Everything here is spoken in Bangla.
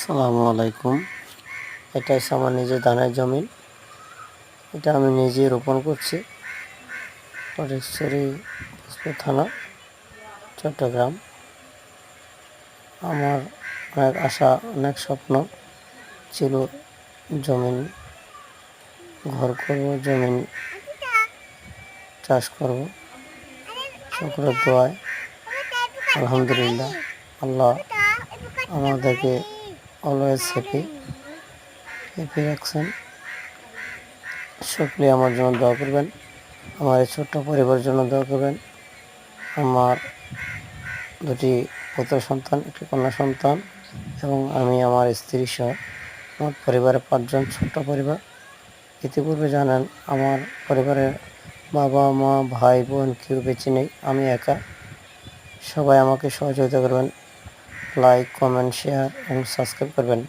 আসসালামু আলাইকুম। এটা হচ্ছে আমার নিজের ধানের জমি। এটা আমি নিজে রোপণ করছি। ফটিকছড়ি থানা, চট্টগ্রাম। আমার অনেক আশা, অনেক স্বপ্ন ছিল, জমিন ঘর করব, জমিন চাষ করব। সকলের দোয়ায় আলহামদুলিল্লাহ আল্লাহ আমাদেরকে অলওয়েজ হ্যাপি রাখছেন। সকলে আমার জন্য দোয়া করবেন, আমার এই ছোট্ট পরিবারের জন্য দোয়া করবেন। আমার দুটি পুত্র সন্তান, একটি কন্যা সন্তান এবং আমি আমার স্ত্রী সহ আমার পরিবারের 5 জন, ছোট্ট পরিবার। ইতিপূর্বে জানেন আমার পরিবারের বাবা মা ভাই বোন কেউ বেঁচে নেই, আমি একা। সবাই আমাকে সহযোগিতা করবেন, লাইক কমেন্ট শেয়ার এবং সাবস্ক্রাইব করবেন।